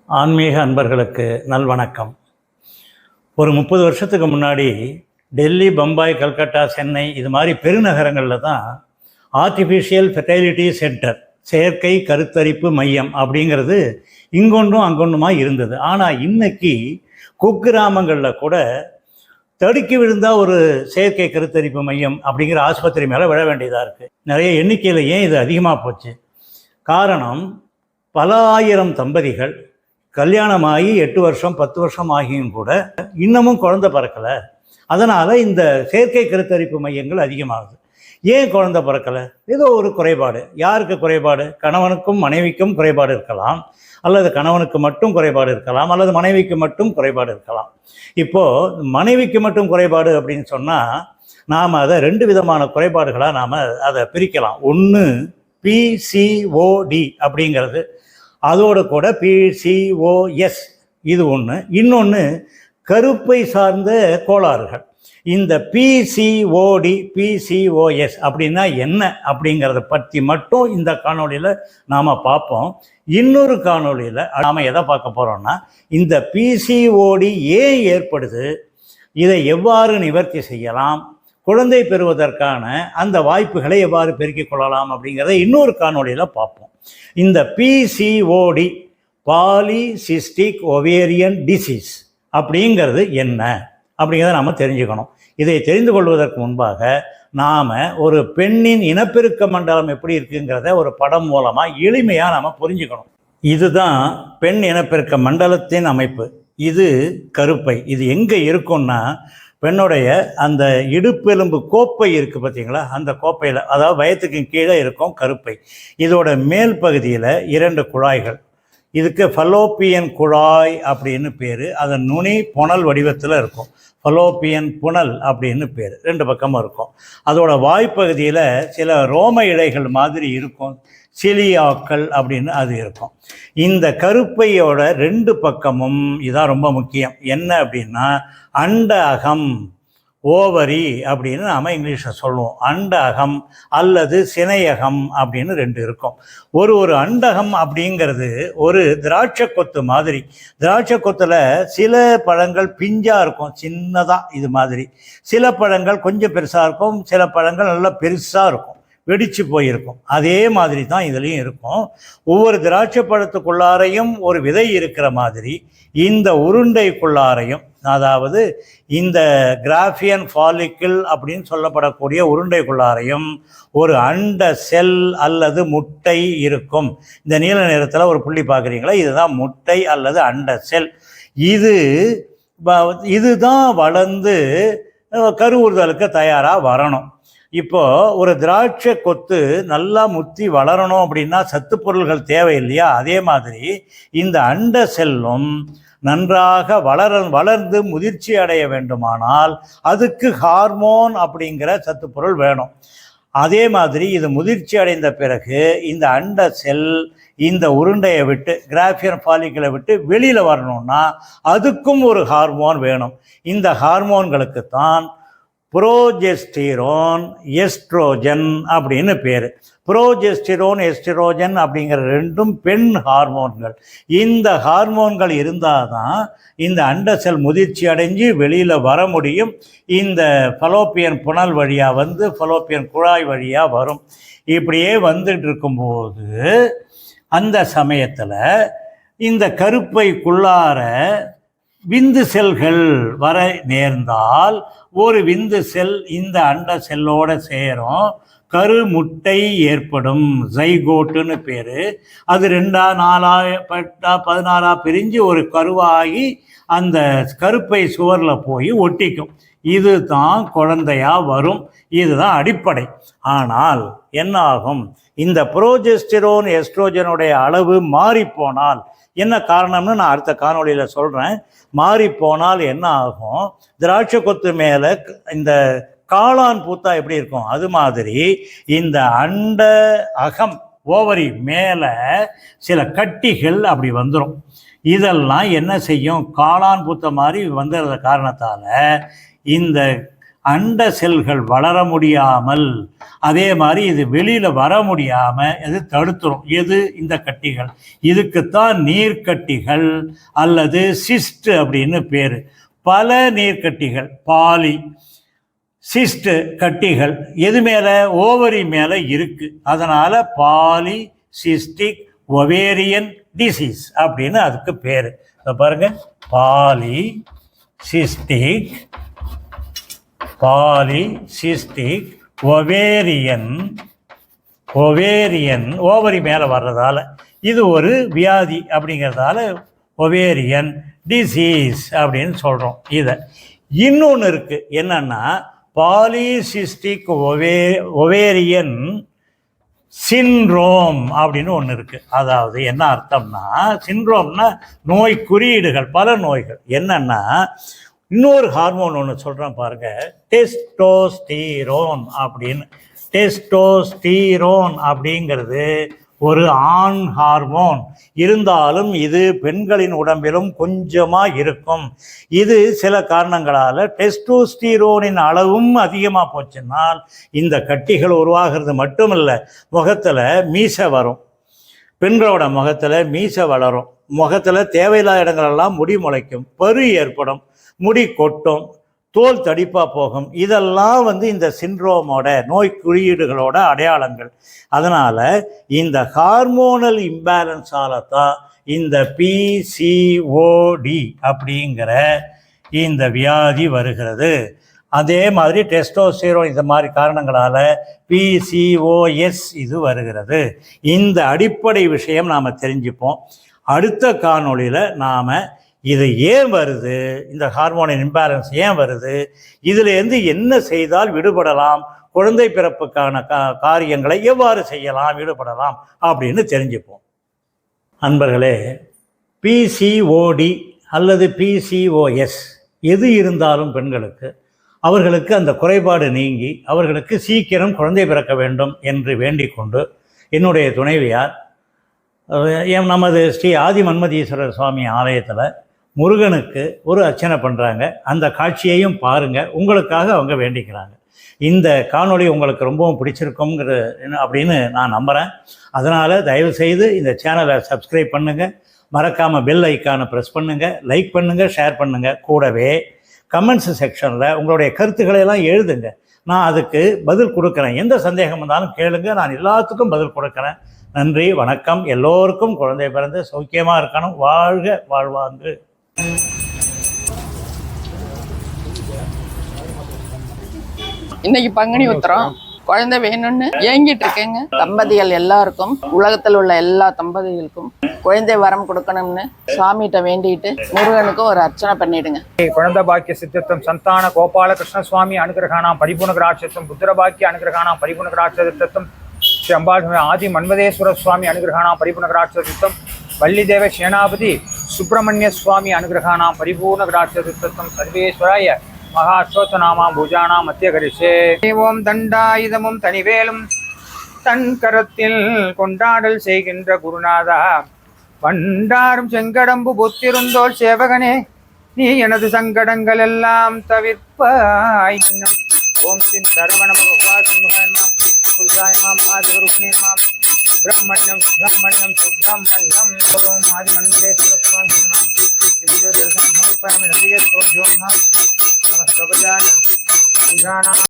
ஆன்மீக அன்பர்களுக்கு நல்வணக்கம். ஒரு 30 வருஷத்துக்கு முன்னாடி டெல்லி, பம்பாய், கல்கட்டா, சென்னை இது மாதிரி பெருநகரங்களில் தான் ஆர்டிஃபிஷியல் ஃபெர்டிலிட்டி சென்டர், செயற்கை கருத்தரிப்பு மையம் அப்படிங்கிறது இங்கொன்றும் அங்கொன்றுமா இருந்தது. ஆனால் இன்னைக்கு குக்கிராமங்களில் கூட தடுக்கி விழுந்தால் ஒரு செயற்கை கருத்தரிப்பு மையம் அப்படிங்கிற ஆஸ்பத்திரி மேலே விழ வேண்டியதாக இருக்குது. நிறைய எண்ணிக்கையில் ஏன் இது அதிகமாக போச்சு? காரணம், பல ஆயிரம் தம்பதிகள் கல்யாணமாகி 8 வருஷம் 10 வருஷம் ஆகியும் கூட இன்னமும் குழந்தை பிறக்கலை. அதனால் இந்த செயற்கை கருத்தரிப்பு மையங்கள் அதிகமாகுது. ஏன் குழந்தை பிறக்கலை? ஏதோ ஒரு குறைபாடு. யாருக்கு குறைபாடு? கணவனுக்கும் மனைவிக்கும் குறைபாடு இருக்கலாம், அல்லது கணவனுக்கு மட்டும் குறைபாடு இருக்கலாம், அல்லது மனைவிக்கு மட்டும் குறைபாடு இருக்கலாம். இப்போது மனைவிக்கு மட்டும் குறைபாடு அப்படின்னு சொன்னால் நாம் அதை 2 விதமான குறைபாடுகளாக நாம் அதை பிரிக்கலாம். ஒன்று பிசிஓடி அப்படிங்கிறது, அதோடு கூட பிசிஓஎஸ் இது ஒன்று. இன்னொன்று கருப்பை சார்ந்த கோளாறுகள். இந்த பிசிஓடி பிசிஓஎஸ் அப்படின்னா என்ன அப்படிங்கிறத பற்றி மட்டும் இந்த காணொலியில் நாம் பார்ப்போம். இன்னொரு காணொலியில் நாம் எதை பார்க்க போகிறோம்னா, இந்த பிசிஓடி ஏன் ஏற்படுது, இதை எவ்வாறு நிவர்த்தி செய்யலாம், குழந்தை பெறுவதற்கான அந்த வாய்ப்புகளை எவ்வாறு பெருக்கிக் கொள்ளலாம் அப்படிங்கிறத இன்னொரு காணொலியில் பார்ப்போம். இந்த பிசிஓடி, பாலிசிஸ்டிக் ஓவேரியன் டிசீஸ் அப்படிங்கிறது என்ன அப்படிங்கிறத நாம் தெரிஞ்சுக்கணும். இதை தெரிந்து கொள்வதற்கு முன்பாக நாம் ஒரு பெண்ணின் இனப்பெருக்க மண்டலம் எப்படி இருக்குங்கிறத ஒரு படம் மூலமாக எளிமையாக நாம் புரிஞ்சுக்கணும். இதுதான் பெண் இனப்பெருக்க மண்டலத்தின் அமைப்பு. இது கருப்பை. இது எங்கே இருக்குன்னா, பெண்ணுடைய அந்த இடுப்பெலும்பு கோப்பை இருக்குது பார்த்தீங்களா, அந்த கோப்பையில், அதாவது வயத்துக்கு கீழே இருக்கும் கருப்பை. இதோட மேல் பகுதியில் 2 குழாய்கள். இதுக்கு ஃபலோப்பியன் குழாய் அப்படின்னு பேர். அதன் நுனி புனல் வடிவத்தில் இருக்கும். ஃபலோப்பியன் புனல் அப்படின்னு பேர். 2 பக்கமும் இருக்கும். அதோட வாய்ப்பகுதியில் சில ரோம இழைகள் மாதிரி இருக்கும், சிலியாக்கள் அப்படின்னு அது இருக்கும். இந்த கருப்பையோட 2 பக்கமும் இதான் ரொம்ப முக்கியம். என்ன அப்படின்னா, அண்ட அகம், ஓவரி அப்படின்னு நாம் இங்கிலீஷில் சொல்லுவோம். அண்ட அகம் அல்லது சினையகம் அப்படின்னு 2 இருக்கும். ஒரு அண்டகம் அப்படிங்கிறது ஒரு திராட்சை கொத்து மாதிரி. திராட்சை கொத்தில் சில பழங்கள் பிஞ்சாக இருக்கும், சின்னதாக இது மாதிரி. சில பழங்கள் கொஞ்சம் பெருசாக இருக்கும், சில பழங்கள் நல்லா பெருசாக இருக்கும், வெடிச்சு போயிருக்கும். அதே மாதிரி தான் இதுலேயும் இருக்கும். ஒவ்வொரு திராட்சை பழத்துக்குள்ளாரையும் ஒரு விதை இருக்கிற மாதிரி இந்த உருண்டைக்குள்ளாரையும், அதாவது இந்த கிராஃபியன் ஃபாலிக்கிள் அப்படின்னு சொல்லப்படக்கூடிய உருண்டைக்குள்ளாரையும் ஒரு அண்ட செல் அல்லது முட்டை இருக்கும். இந்த நீல நிறத்தில் ஒரு புள்ளி பார்க்குறீங்களா, இதுதான் முட்டை அல்லது அண்ட செல். இதுதான் வளர்ந்து கருவுறுதலுக்கு தயாராக வரணும். இப்போது ஒரு திராட்சை கொத்து நல்லா முத்தி வளரணும் அப்படின்னா சத்து பொருள்கள் தேவை இல்லையா? அதே மாதிரி இந்த அண்ட செல்லும் நன்றாக வளர்ந்து முதிர்ச்சி அடைய வேண்டுமானால் அதுக்கு ஹார்மோன் அப்படிங்கிற சத்து பொருள் வேணும். அதே மாதிரி இது முதிர்ச்சி அடைந்த பிறகு இந்த அண்ட செல் இந்த உருண்டையை விட்டு, கிராஃபியன் ஃபாலிக்கிளை விட்டு வெளியில் வரணும்னா அதுக்கும் ஒரு ஹார்மோன் வேணும். இந்த ஹார்மோன்களுக்கு தான் புரோஜெஸ்டிரோன், எஸ்ட்ரோஜன் அப்படின்னு பேர். புரோஜெஸ்டிரோன், எஸ்ட்ரோஜன் அப்படிங்கிற 2ம் பெண் ஹார்மோன்கள். இந்த ஹார்மோன்கள் இருந்தால் தான் இந்த அண்ட செல் முதிர்ச்சி அடைஞ்சு வெளியில் வர முடியும். இந்த ஃபலோப்பியன் புனல் வழியாக வந்து ஃபலோப்பியன் குழாய் வழியாக வரும். இப்படியே வந்துட்டு இருக்கும்போது அந்த சமயத்தில் இந்த கருப்பைக்குள்ளார விந்து செல்கள் வர நேர்ந்தால் ஒரு விந்து செல் இந்த அண்ட செல்லோடு சேரும், கரு முட்டை ஏற்படும். ஜைகோட்டுன்னு பேர். அது 2 4 16 பிரிஞ்சு ஒரு கருவாகி அந்த கருப்பை சுவரில் போய் ஒட்டிக்கும். இது தான் குழந்தையாக வரும். இதுதான் அடிப்படை. ஆனால் என்ன ஆகும், இந்த புரோஜெஸ்டிரோன் எஸ்ட்ரோஜனுடைய அளவு மாறிப்போனால் என்ன காரணம்னு நான் அடுத்த காணொலியில் சொல்கிறேன். மாறிப்போனால் என்ன ஆகும், திராட்சை கொத்து மேலே இந்த காளான் பூத்தா எப்படி இருக்கும் அது மாதிரி இந்த அண்ட அகம் ஓவரி மேலே சில கட்டிகள் அப்படி வந்துடும். இதெல்லாம் என்ன செய்யும், காளான் பூத்த மாதிரி வந்துடுற காரணத்தால் இந்த அண்ட செல்கள் வளர முடியாமல், அதே மாதிரி இது வெளியில் வர முடியாமல் இது தடுத்துரும். எது? இந்த கட்டிகள். இதுக்குத்தான் நீர்க்கட்டிகள் அல்லது சிஸ்ட் அப்படின்னு பேர். பல நீர்க்கட்டிகள், பாலி சிஸ்ட் கட்டிகள் எது மேலே? ஓவரி மேலே இருக்குது. அதனால் பாலிசிஸ்டிக் ஒவேரியன் டிசீஸ் அப்படின்னு அதுக்கு பேர். இப்போ பாருங்கள், பாலிசிஸ்டிக் ஒவேரியன் ஓவரி மேலே வர்றதால இது ஒரு வியாதி அப்படிங்கிறதால ஒவேரியன் டிசீஸ் அப்படின்னு சொல்கிறோம். இதை இன்னொன்று இருக்குது, என்னன்னா பாலிசிஸ்டிக் ஒவேரியன் சின்ரோம் அப்படின்னு ஒன்று இருக்குது. அதாவது என்ன அர்த்தம்னா, சின்ரோம்னா நோய் குறியீடுகள், பல நோய்கள். என்னன்னா இன்னொரு ஹார்மோன் ஒன்று சொல்கிறேன் பாருங்கள், டெஸ்டோஸ்டீரோன் அப்படின்னு. டெஸ்டோஸ்டீரோன் அப்படிங்கிறது ஒரு ஆண் ஹார்மோன். இருந்தாலும் இது பெண்களின் உடம்பிலும் கொஞ்சமாக இருக்கும். இது சில காரணங்களால் டெஸ்டோஸ்டீரோனின் அளவும் அதிகமாக போச்சுன்னால் இந்த கட்டிகள் உருவாகிறது மட்டுமில்லை, முகத்தில் மீசை வரும். பெண்களோட முகத்தில் மீசை வளரும். முகத்தில் தேவையில்லாத இடங்களெல்லாம் முடி முளைக்கும், பரு ஏற்படும், முடி கொட்டும், தோல் தடிப்பாக போகும். இதெல்லாம் இந்த சிண்ட்ரோமோட நோய் குறியீடுகளோட அடையாளங்கள். அதனால் இந்த ஹார்மோனல் இம்பேலன்ஸால தான் இந்த பிசிஓடி அப்படிங்கிற இந்த வியாதி வருகிறது. அதே மாதிரி டெஸ்டோஸ்டெரோன் இந்த மாதிரி காரணங்களால் பிசிஓஎஸ் இது வருகிறது. இந்த அடிப்படை விஷயம் நாம் தெரிஞ்சுப்போம். அடுத்த காணொளியில் நாம் இது ஏன் வருது, இந்த ஹார்மோனின் இம்பேலன்ஸ் ஏன் வருது, இதிலேருந்து என்ன செய்தால் விடுபடலாம், குழந்தை பிறப்புக்கான காரியங்களை எவ்வாறு செய்யலாம், விடுபடலாம் அப்படின்னு தெரிஞ்சுப்போம். அன்பர்களே, பிசிஓடி அல்லது பிசிஓஎஸ் எது இருந்தாலும் பெண்களுக்கு அவர்களுக்கு அந்த குறைபாடு நீங்கி அவர்களுக்கு சீக்கிரம் குழந்தை பிறக்க வேண்டும் என்று வேண்டிக் கொண்டு என்னுடைய துணைவியார் நமது ஸ்ரீ ஆதி மன்மதீஸ்வரர் சுவாமி ஆலயத்தில் முருகனுக்கு ஒரு அர்ச்சனை பண்ணுறாங்க. அந்த காட்சியையும் பாருங்கள், உங்களுக்காக அவங்க வேண்டிக்கிறாங்க. இந்த காணொளி உங்களுக்கு ரொம்பவும் பிடிச்சிருக்குங்கிற அப்படின்னு நான் நம்புகிறேன். அதனால் தயவுசெய்து இந்த சேனலை சப்ஸ்கிரைப் பண்ணுங்கள், மறக்காமல் பெல் ஐக்கானை ப்ரெஸ் பண்ணுங்கள், லைக் பண்ணுங்கள், ஷேர் பண்ணுங்கள். கூடவே கமெண்ட்ஸ் செக்ஷனில் உங்களுடைய கருத்துக்களை எல்லாம் எழுதுங்க. நான் அதுக்கு பதில் கொடுக்குறேன். எந்த சந்தேகம் வந்தாலும் கேளுங்க, நான் எல்லாத்துக்கும் பதில் கொடுக்குறேன். நன்றி, வணக்கம். எல்லோருக்கும் குழந்தை பிறந்து சௌக்கியமாக இருக்கணும். வாழ்க வாழ்வாங்கு. இன்னைக்கு பங்குனி உத்திரம், குழந்தை வேணும்னு ஏங்கிட்டு இருக்கேங்க. தம்பதிகள் எல்லாருக்கும், உலகத்தில் உள்ள எல்லா தம்பதிகளுக்கும் குழந்தை வரம் கொடுக்கணும்னு சாமிகிட்ட வேண்டிட்டு முருகனுக்கு ஒரு அர்ச்சனை பண்ணிடுங்க. குழந்தை பாக்கிய சித்தத்துவம் சந்தான கோபால கிருஷ்ண சுவாமி அனுகிரகானாம் பரிபூர்ணகிராட்சத்துவம் புத்திர பாக்கிய அனுகிரகானாம் பரிபூர்ணகிராட்சத்துவம் ஸ்ரீ அம்பாள் ஆதி மன்மதேஸ்வர சுவாமி அனுகிரகானாம் பரிபூர்ணகிராட்சத்துவம் வள்ளிதேவ சேனாபதி சுப்பிரமணிய சுவாமி அனுகிரகானாம் பரிபூர்ணகிராட்சத்துவம் சர்வேஸ்வராய மகாஸ்ரோத்தநாமாம் பூஜானாம் மத்திய கரிஷே. ஓம் தண்டாயுதமும் தனிவேலும் தன் கரத்தில் கொண்டாடல் செய்கின்ற குருநாதா, பண்டாரும் செங்கடம்பு பொத்திருந்தோல் சேவகனே, நீ எனது சங்கடங்கள் எல்லாம் தவிர்ப்பாய். ஓம் சின் சரவண முருகாசிம்ஹாம் புருஷாயமாம் ஆதிகுருப்னேமாம் சுப்பிரமணியம் சுப்பிரமணியம் சுப்பிரமணியம். ஓம் ஆதி மன்மதேஸ்வர சுவாமி திவ்ய தரிசனம் சமர்ப்பயாமி. நதியே ஸ்தோத்ரோம்